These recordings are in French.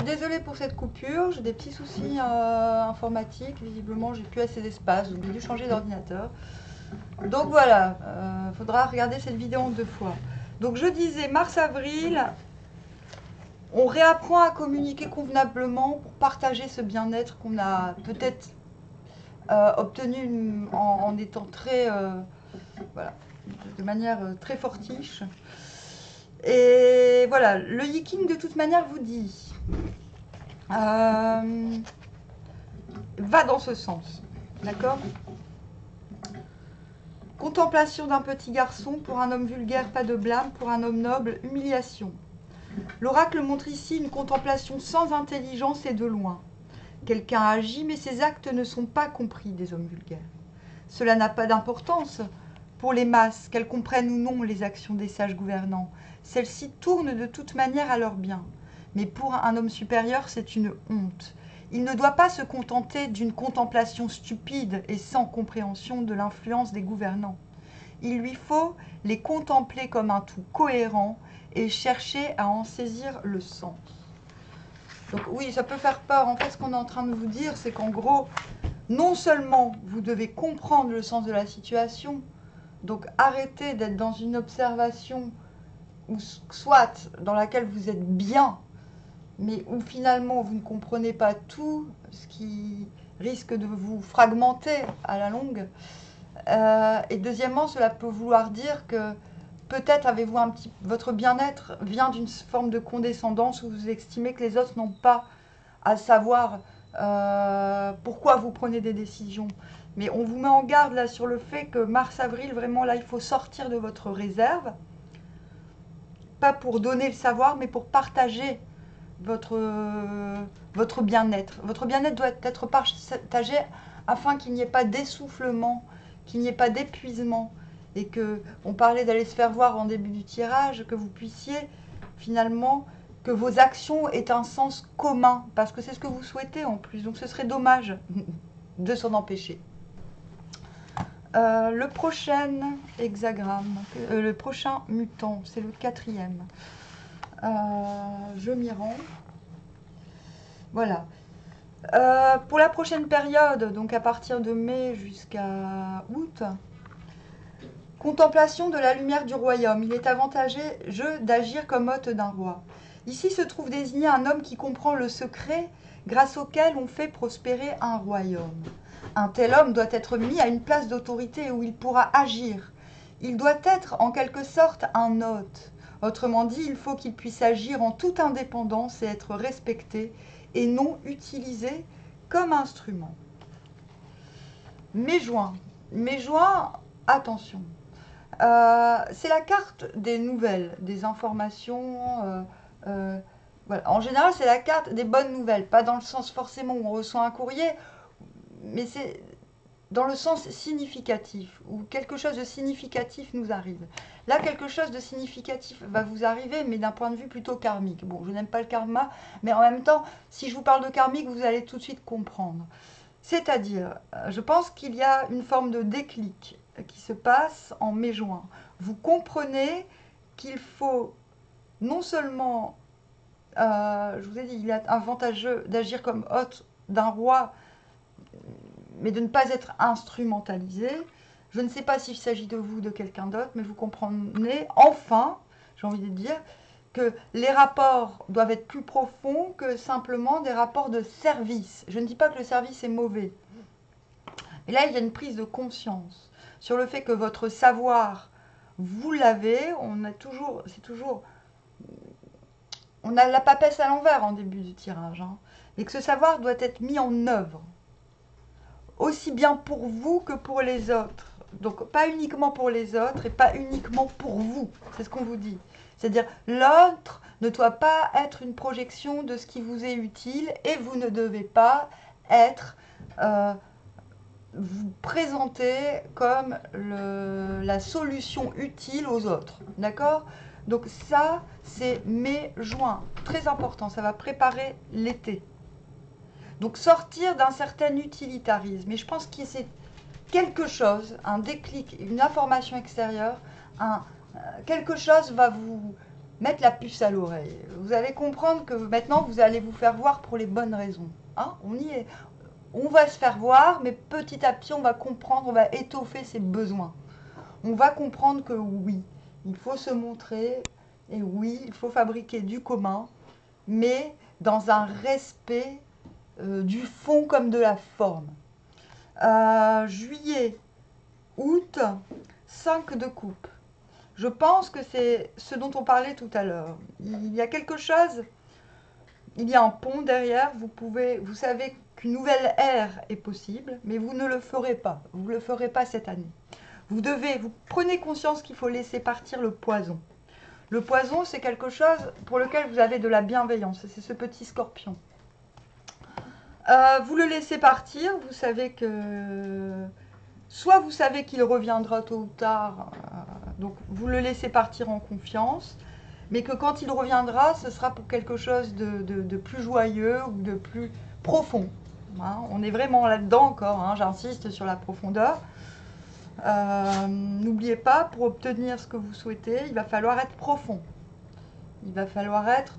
suis désolée pour cette coupure, j'ai des petits soucis informatiques, visiblement j'ai plus assez d'espace, donc j'ai dû changer d'ordinateur. Donc voilà, faudra regarder cette vidéo en 2 fois. Donc je disais, mars-avril, on réapprend à communiquer convenablement pour partager ce bien-être qu'on a peut-être obtenu en étant très, voilà, de manière très fortiche. Et voilà, le yiking de toute manière vous dit, va dans ce sens, d'accord? Contemplation d'un petit garçon, pour un homme vulgaire, pas de blâme, pour un homme noble, humiliation. L'oracle montre ici une contemplation sans intelligence et de loin. Quelqu'un agit, mais ses actes ne sont pas compris des hommes vulgaires. Cela n'a pas d'importance pour les masses, qu'elles comprennent ou non les actions des sages gouvernants. Celles-ci tournent de toute manière à leur bien. Mais pour un homme supérieur, c'est une honte. Il ne doit pas se contenter d'une contemplation stupide et sans compréhension de l'influence des gouvernants. Il lui faut les contempler comme un tout cohérent et chercher à en saisir le sens. Donc oui, ça peut faire peur. En fait, ce qu'on est en train de vous dire, c'est qu'en gros, non seulement vous devez comprendre le sens de la situation, donc arrêtez d'être dans une observation ou soit dans laquelle vous êtes bien, mais où finalement vous ne comprenez pas tout, ce qui risque de vous fragmenter à la longue. Et deuxièmement, cela peut vouloir dire que peut-être avez-vous votre bien-être vient d'une forme de condescendance où vous estimez que les autres n'ont pas à savoir pourquoi vous prenez des décisions. Mais on vous met en garde là sur le fait que mars-avril, vraiment là, il faut sortir de votre réserve. Pas pour donner le savoir, mais pour partager votre bien-être. Votre bien-être doit être partagé afin qu'il n'y ait pas d'essoufflement, qu'il n'y ait pas d'épuisement. Et que, on parlait d'aller se faire voir en début du tirage, que vous puissiez finalement, que vos actions aient un sens commun. Parce que c'est ce que vous souhaitez en plus. Donc ce serait dommage de s'en empêcher. Le prochain hexagramme, le prochain mutant, c'est le 4e. Je m'y rends. Voilà. Pour la prochaine période, donc à partir de mai jusqu'à août, contemplation de la lumière du royaume. Il est avantageux d'agir comme hôte d'un roi. Ici se trouve désigné un homme qui comprend le secret grâce auquel on fait prospérer un royaume. Un tel homme doit être mis à une place d'autorité où il pourra agir. Il doit être en quelque sorte un hôte. Autrement dit, il faut qu'il puisse agir en toute indépendance et être respecté et non utilisé comme instrument. Mai-juin. Mai-juin, attention. C'est la carte des nouvelles, des informations. Voilà. En général, c'est la carte des bonnes nouvelles. Pas dans le sens forcément où on reçoit un courrier, mais c'est dans le sens significatif, où quelque chose de significatif nous arrive. Là, quelque chose de significatif va vous arriver, mais d'un point de vue plutôt karmique. Bon, je n'aime pas le karma, mais en même temps, si je vous parle de karmique, vous allez tout de suite comprendre. C'est-à-dire, je pense qu'il y a une forme de déclic qui se passe en mai-juin. Vous comprenez qu'il faut non seulement, je vous ai dit, il est avantageux d'agir comme hôte d'un roi, mais de ne pas être instrumentalisé. Je ne sais pas s'il s'agit de vous ou de quelqu'un d'autre, mais vous comprenez, enfin, j'ai envie de dire, que les rapports doivent être plus profonds que simplement des rapports de service. Je ne dis pas que le service est mauvais. Mais là, il y a une prise de conscience sur le fait que votre savoir, vous l'avez, on a la papesse à l'envers en début du tirage, hein, et que ce savoir doit être mis en œuvre, aussi bien pour vous que pour les autres. Donc, pas uniquement pour les autres et pas uniquement pour vous. C'est ce qu'on vous dit. C'est-à-dire, l'autre ne doit pas être une projection de ce qui vous est utile et vous ne devez pas être, vous présenter comme la solution utile aux autres. D'accord ? Donc ça, c'est mai-juin. Très important, ça va préparer l'été. Donc sortir d'un certain utilitarisme. Et je pense que c'est quelque chose, un déclic, une information extérieure, quelque chose va vous mettre la puce à l'oreille. Vous allez comprendre que maintenant, vous allez vous faire voir pour les bonnes raisons. Hein, on y est. On va se faire voir, mais petit à petit, on va comprendre, on va étoffer ses besoins. On va comprendre que oui, il faut se montrer, et oui, il faut fabriquer du commun, mais dans un respect du fond comme de la forme. Juillet, août, 5 de coupe. Je pense que c'est ce dont on parlait tout à l'heure. Il y a quelque chose, il y a un pont derrière, vous savez qu'une nouvelle ère est possible, mais vous ne le ferez pas. Vous ne le ferez pas cette année. Vous prenez conscience qu'il faut laisser partir le poison. Le poison, c'est quelque chose pour lequel vous avez de la bienveillance. C'est ce petit scorpion. Vous le laissez partir, vous savez que... Soit vous savez qu'il reviendra tôt ou tard, donc vous le laissez partir en confiance, mais que quand il reviendra, ce sera pour quelque chose de plus joyeux ou de plus profond. Hein, on est vraiment là-dedans encore, hein, j'insiste sur la profondeur. N'oubliez pas, pour obtenir ce que vous souhaitez, il va falloir être profond. Il va falloir être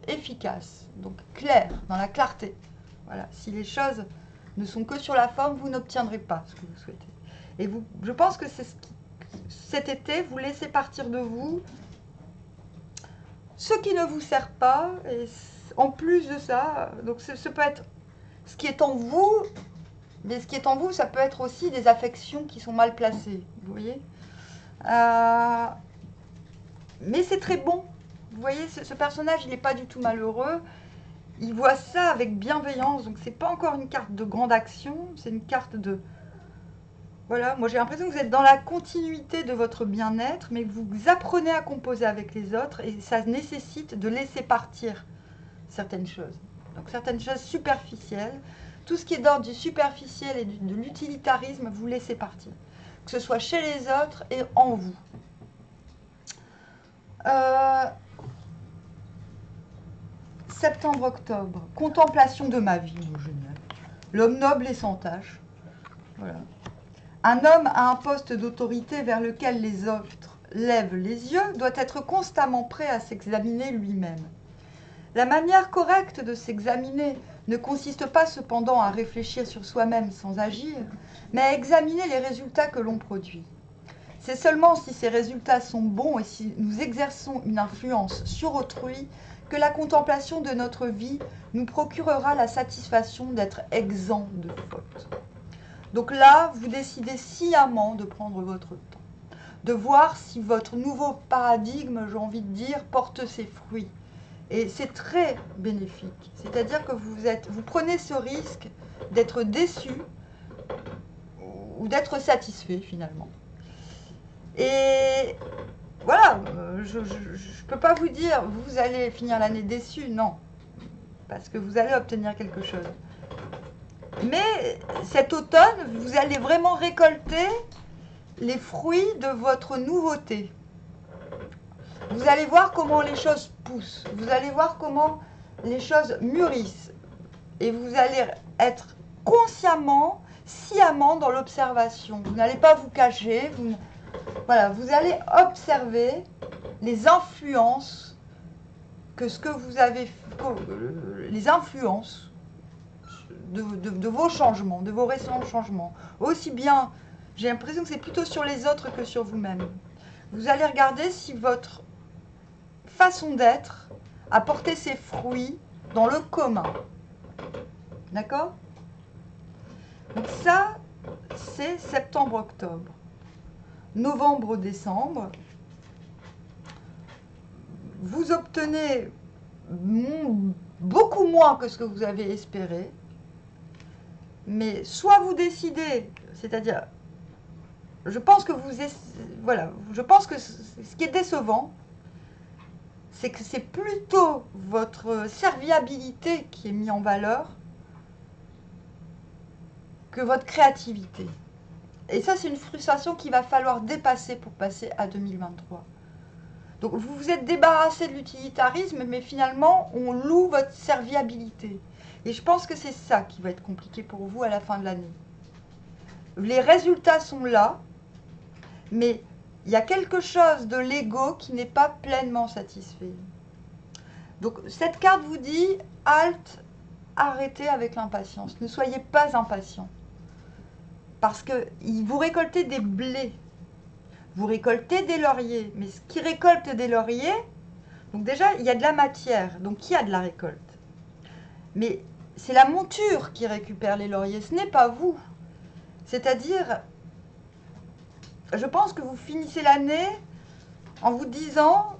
efficace, donc clair, dans la clarté. Voilà. Si les choses ne sont que sur la forme, vous n'obtiendrez pas ce que vous souhaitez. Et je pense que c'est cet été, vous laissez partir de vous ce qui ne vous sert pas. Et en plus de ça, donc ce peut être ce qui est en vous, mais ce qui est en vous, ça peut être aussi des affections qui sont mal placées. Vous voyez, mais c'est très bon. Vous voyez, ce personnage, il n'est pas du tout malheureux. Il voit ça avec bienveillance. Donc, ce n'est pas encore une carte de grande action. C'est une carte de... Voilà, moi j'ai l'impression que vous êtes dans la continuité de votre bien-être, mais que vous apprenez à composer avec les autres. Et ça nécessite de laisser partir certaines choses. Donc, certaines choses superficielles. Tout ce qui est d'ordre du superficiel et de l'utilitarisme, vous laissez partir. Que ce soit chez les autres et en vous. Septembre-octobre, contemplation de ma vie, génial. L'homme noble et sans tâche. Voilà. Un homme à un poste d'autorité vers lequel les autres lèvent les yeux doit être constamment prêt à s'examiner lui-même. La manière correcte de s'examiner ne consiste pas cependant à réfléchir sur soi-même sans agir, mais à examiner les résultats que l'on produit. C'est seulement si ces résultats sont bons et si nous exerçons une influence sur autrui que la contemplation de notre vie nous procurera la satisfaction d'être exempt de faute. Donc là, vous décidez sciemment de prendre votre temps, de voir si votre nouveau paradigme, j'ai envie de dire, porte ses fruits. Et c'est très bénéfique. C'est-à-dire que vous prenez ce risque d'être déçu ou d'être satisfait finalement. Et voilà, je ne peux pas vous dire, vous allez finir l'année déçu, non. Parce que vous allez obtenir quelque chose. Mais cet automne, vous allez vraiment récolter les fruits de votre nouveauté. Vous allez voir comment les choses poussent. Vous allez voir comment les choses mûrissent. Et vous allez être consciemment, sciemment dans l'observation. Vous n'allez pas vous cacher. Voilà, vous allez observer les influences que ce que vous avez... Les influences de vos changements, de vos récents changements. Aussi bien, j'ai l'impression que c'est plutôt sur les autres que sur vous-même. Vous allez regarder si votre façon d'être a porté ses fruits dans le commun. D'accord? Donc ça, c'est septembre-octobre. Novembre-décembre, vous obtenez beaucoup moins que ce que vous avez espéré. Mais soit vous décidez, c'est-à-dire, je pense que je pense que ce qui est décevant, c'est que c'est plutôt votre serviabilité qui est mise en valeur que votre créativité. Et ça, c'est une frustration qu'il va falloir dépasser pour passer à 2023. Donc, vous vous êtes débarrassé de l'utilitarisme, mais finalement, on loue votre serviabilité. Et je pense que c'est ça qui va être compliqué pour vous à la fin de l'année. Les résultats sont là, mais il y a quelque chose de l'ego qui n'est pas pleinement satisfait. Donc cette carte vous dit, halte, arrêtez avec l'impatience. Ne soyez pas impatient. Parce que vous récoltez des blés. Vous récoltez des lauriers. Mais ce qui récolte des lauriers, donc déjà, il y a de la matière. Donc il y a de la récolte. Mais c'est la monture qui récupère les lauriers. Ce n'est pas vous. C'est-à-dire, je pense que vous finissez l'année en vous disant...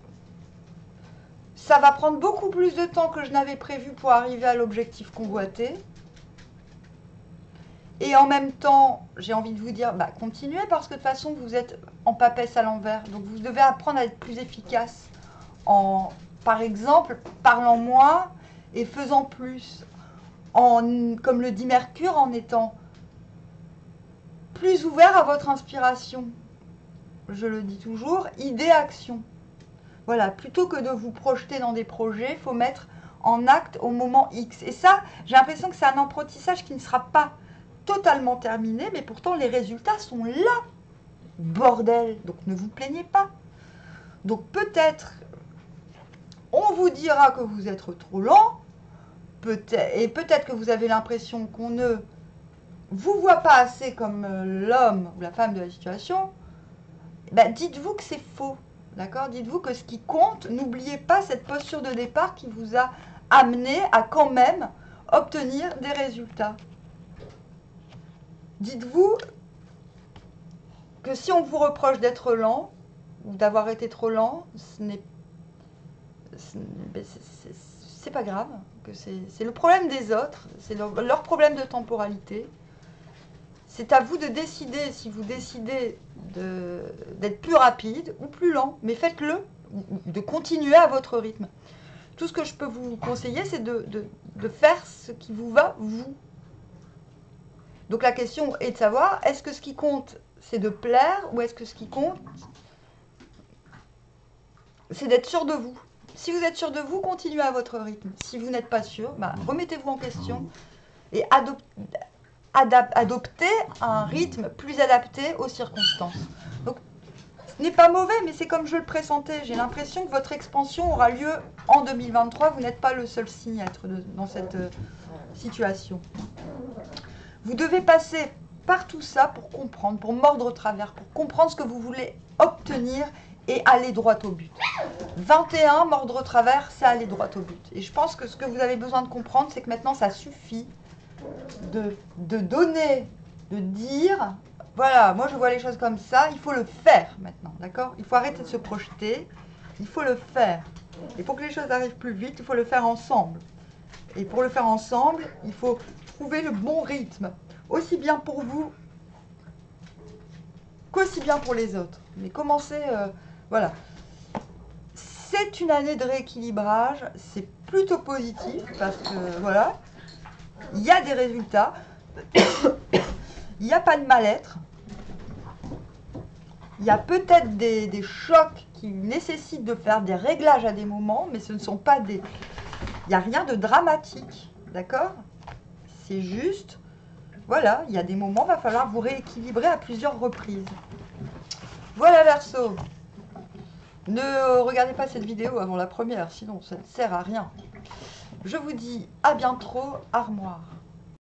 Ça va prendre beaucoup plus de temps que je n'avais prévu pour arriver à l'objectif convoité. Et en même temps, j'ai envie de vous dire, bah, continuez parce que de toute façon, vous êtes en papesse à l'envers. Donc, vous devez apprendre à être plus efficace en, par exemple, parlant moins et faisant plus. Comme le dit Mercure, en étant plus ouvert à votre inspiration. Je le dis toujours, idée-action. Voilà, plutôt que de vous projeter dans des projets, il faut mettre en acte au moment X. Et ça, j'ai l'impression que c'est un apprentissage qui ne sera pas totalement terminé, mais pourtant les résultats sont là. Bordel, donc ne vous plaignez pas. Donc peut-être, on vous dira que vous êtes trop lent, et peut-être que vous avez l'impression qu'on ne vous voit pas assez comme l'homme ou la femme de la situation. Ben, dites-vous que c'est faux. D'accord? Dites-vous que ce qui compte, n'oubliez pas cette posture de départ qui vous a amené à quand même obtenir des résultats. Dites-vous que si on vous reproche d'être lent ou d'avoir été trop lent, c'est pas grave. C'est le problème des autres, c'est leur problème de temporalité. C'est à vous de décider si vous décidez d'être plus rapide ou plus lent. Mais faites-le, de continuer à votre rythme. Tout ce que je peux vous conseiller, c'est de faire ce qui vous va, vous. Donc la question est de savoir, est-ce que ce qui compte, c'est de plaire ou est-ce que ce qui compte, c'est d'être sûr de vous. Si vous êtes sûr de vous, continuez à votre rythme. Si vous n'êtes pas sûr, bah, remettez-vous en question et adopter un rythme plus adapté aux circonstances. Donc, ce n'est pas mauvais, mais c'est comme je le pressentais. J'ai l'impression que votre expansion aura lieu en 2023. Vous n'êtes pas le seul signe à être dans cette situation. Vous devez passer par tout ça pour comprendre, pour mordre au travers, pour comprendre ce que vous voulez obtenir et aller droit au but. 21, mordre au travers, c'est aller droit au but. Et je pense que ce que vous avez besoin de comprendre, c'est que maintenant, ça suffit de donner, de dire, voilà, moi je vois les choses comme ça, il faut le faire maintenant, d'accord? Il faut arrêter de se projeter, il faut le faire. Et pour que les choses arrivent plus vite, il faut le faire ensemble. Et pour le faire ensemble, il faut trouver le bon rythme, aussi bien pour vous qu'aussi bien pour les autres. Mais commencez, voilà. C'est une année de rééquilibrage, c'est plutôt positif parce que, voilà, il y a des résultats, il n'y a pas de mal-être, il y a peut-être des chocs qui nécessitent de faire des réglages à des moments, mais ce ne sont pas des... Il n'y a rien de dramatique, d'accord? C'est juste, voilà, il y a des moments, il va falloir vous rééquilibrer à plusieurs reprises. Voilà Verseau. Ne regardez pas cette vidéo avant la première, sinon ça ne sert à rien. Je vous dis à bientôt, Armoire.